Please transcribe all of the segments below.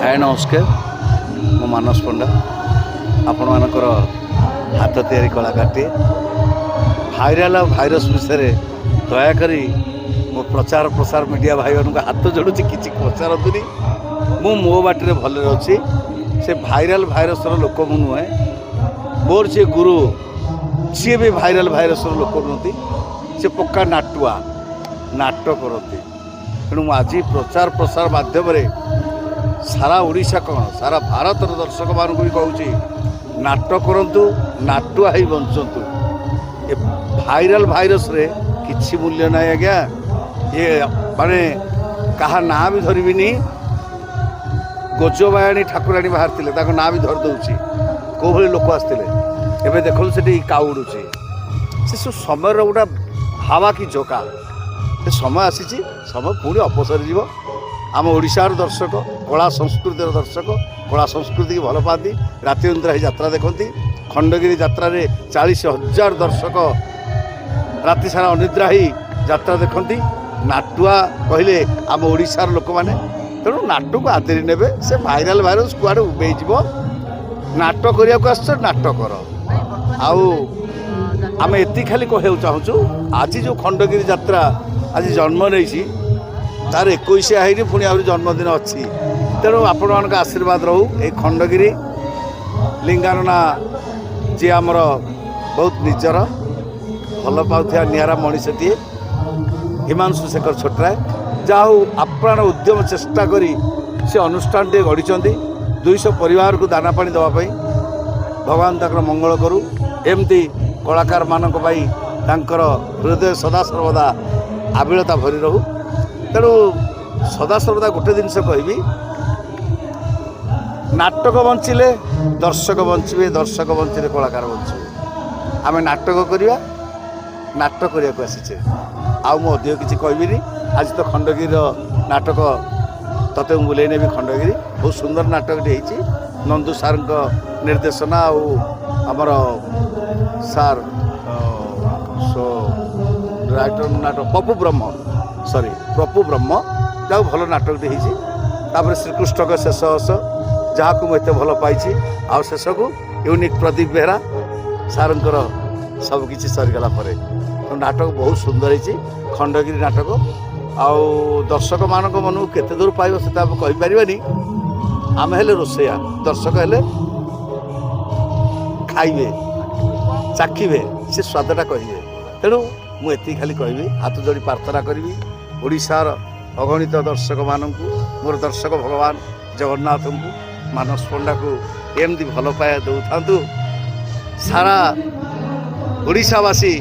हाय नमस्कार मो मानस पंडा आपण मानकर हाथ तैयारी कलाकारटे भाइराल भाइरस विषय दयाकोरी मो प्रचार प्रसार मीडिया भाई मान हाथ जोड़ुची कि पचारतुनि मु मो बाटे भले अच्छी से भाइराल भाइरस लोक मु नुहे मोर सी गुरु सी भी भाइराल भाइरस लोक नुहति से पक्का नाटुआ नाट करती तेणु आज प्रचार प्रसार माध्यम सारा ओडिशा कौन सारा भारत दर्शक मान भी कहूँ नाट करंतु नाटुआ ही बंचतु ये भाइराल भाइरस रे किछि मूल्य ना आज्ञा ये माने कहा ना भी धरबिनी गोजबायाणी ठाकुराणी बाहर ताको ना भी धर दउछि को भली लोक आस्ते एबे देखो सेठी काउडुछि से सब समय गोटा हावा कि जोका से समय आसी समय पुणी अपसरी जीव आम ओडिशार दर्शक कला संस्कृतिर दर्शक कला संस्कृति की भल पाती राति अंतरा यात्रा देखती खंडगिरी यात्रा 40,000 दर्शक राति सारा अनिद्रा ही यात्रा देखती नाटुआ कहले आम ओडिशार लोक मैंने तेणु नाटु को आदरी ने से भाइराल भाइरस कुआड़े उबे नाट करने आस नाट कर आम एति खाली कहू चाहूँ आज जो खंडगिरी यात्रा आज जन्म नहीं तार 21 है पुणी आ जन्मदिन अच्छी तेणु आपण मान आशीर्वाद रहू ये खंडगिरी लिंगानुना जी आमर बहुत निजर भल पाउथिया निरा मनीषटीए हिमांशु शेखर छोटराय जाऊ आप्राण उद्यम चेष्टा करी से अनुष्ठान टे गढ़ी 200 परिवार को दाना पानी देवाई भगवान तक मंगल करू एमती कलाकार मानक पाई तांकर हृदय सदा सर्वदा आबिलता भरी रहू तेणु सदा सर्वदा गोटे जिनस कहि नाटक बंचिले दर्शक बंचे दर्शक बंचिले कलाकार बंचे आम नाटक करवा नाटक करने को आसीचे आउ अधिक किसी कहबी आज तो खंडगिरी नाटक तते बुले नेबी खंडगिरी बहुत सुंदर नाटकटे होती नंदू सार निर्देशना आमर सार राइटर नाटक पप्पू ब्रह्म सॉरी प्रभु ब्रह्म जाऊ भल नाटकटे होती श्रीकृष्ण का शेष हस जहाँ को मुझे भल पाई आउ शेष को यूनिक प्रदीप बेहरा सार सबकि सरीगला तो नाटक बहुत सुंदर होती खंडगिरी नाटक आउ दर्शक मान मन को केते दूर पाइब से कहीपरि आम हेले रोसैया दर्शक हेले खाइबे चाखिबे से स्वादटा कहे तेणु मुझे खाली कहबी हाथ जोड़ी प्रार्थना करी ओडिशार अगणित दर्शक मानू मोर दर्शक भगवान जगन्नाथ को मानस पंडा को एमती भल पाया दौ था सारा ओडिशावासी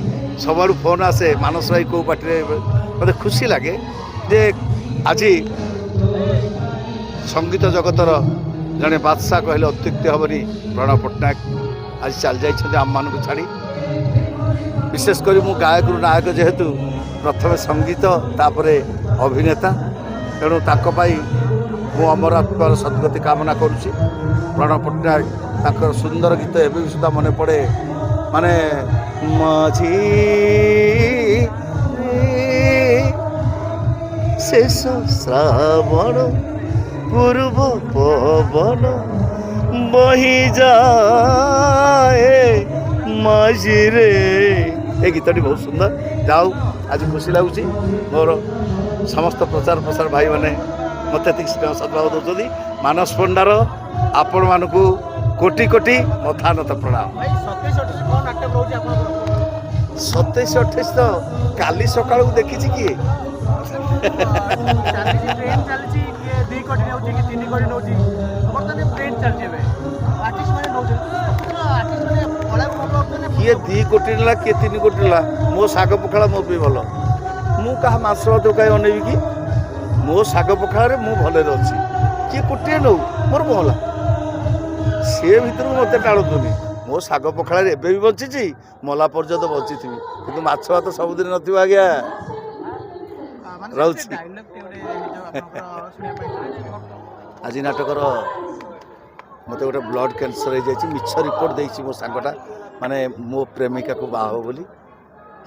सब फोन आसे मानस भाई को पाटे मत खुशी लगे जे आज संगीत जगतर जड़े बादशाह कहले अत्युक्ति हेनी प्रणव पट्टनायक आज चल जाइए आम मान को छाड़ी विशेषकर मु गायक नायक जेहेतु प्रथम संगीत तापरे अभिनेता तेणु ताकपाई मु अमर आत्मार सद्गति कामना करुच्ची प्रणव पट्टनायक सुंदर गीत एवं सुधा मन पड़े माने माझी शेष श्रावण पूर्व पवन बही जाए माझी ए गीतटी बहुत सुंदर जाऊ आज खुशी लगुच मोर समस्त प्रचार प्रसार भाई मैंने मत स्नेह सद्भाव दौरान मानस पंडार आपण मान कोटि कोटि मथानत प्रणाम 27-28 तो काली सकाळ देखी किए किए 2 कोटी ना किए 3 कोटी ना मो साग पखाड़ा मो भी भल मु क्या मास भात कहीं अनेबी कि मो साग पखाड़े मु भले अच्छी किए कोटे नौ मोर भला सी भर मत टाणुनी मो साग पखाड़े एवं भी बची मला पर्यंत बची थी कि माछ भात सबुदिन न आज्ञा रोच आज नाटकर मत गोटे ब्लड कैंसर हो जाए मिछ रिपोर्ट देती मो सांगटा माने मो प्रेमिका को बाह बोली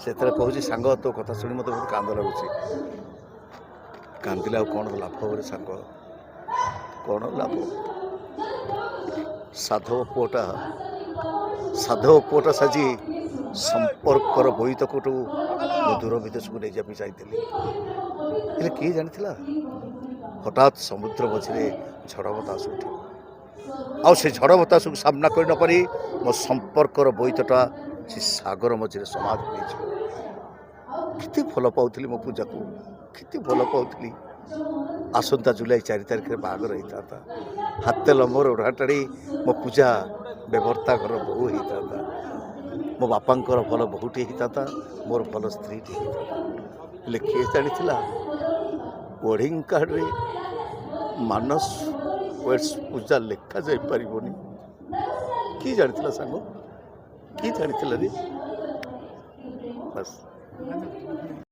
से कहूँ सांग तो कथा शुणी मत बहुत कांद लगुच कांदिले कौन लाभ बोले सांग କ'ଣ ଲାଭ? ସାଧବ ପୁଅଟା ସାଜି ସମ୍ପର୍କର ବୋଇତକୁ ମୁଁ ଦୂର ବିଦେଶକୁ ନେଇଯିବା ପାଇଁ ଚାହିଁଥିଲି, ହେଲେ କିଏ ଜାଣିଥିଲା ହଠାତ୍ ସମୁଦ୍ର ମଝିରେ ଝଡ଼ ବତାସ ଉଠିବ, ଆଉ ସେ ଝଡ଼ ବତାସକୁ ସାମ୍ନା କରି ନପାରି ମୋ ସମ୍ପର୍କର ବୋଇତଟା ସେ ସାଗର ମଝିରେ ସମାଧି ହୋଇଯିବ। କେତେ ଭଲ ପାଉଥିଲି ମୋ ପୂଜାକୁ, କେତେ ଭଲ ପାଉଥିଲି। ଆସନ୍ତା ଜୁଲାଇ 4 ତାରିଖରେ ବାହାଘର ହେଇଥାନ୍ତା। ହାତେ ଲମ୍ବର ଓଢ଼ା ଟାଣି ମୋ ପୂଜା ବେବର୍ତ୍ତା ଘର ବୋହୂ ହେଇଥାନ୍ତା। ମୋ ବାପାଙ୍କର ଭଲ ବୋହୂଟିଏ ହେଇଥାନ୍ତା, ମୋର ଭଲ ସ୍ତ୍ରୀଟିଏ ହେଇଥାନ୍ତା। ହେଲେ କିଏ ଜାଣିଥିଲା ୱେଡ଼ିଂ କାର୍ଡ଼ରେ ମାନସ ୱେଡ୍ସ ପୂଜା ଲେଖାଯାଇପାରିବନି। କିଏ ଜାଣିଥିଲା ସାଙ୍ଗ, କିଏ ଜାଣିଥିଲା ରେ? ବାସ୍।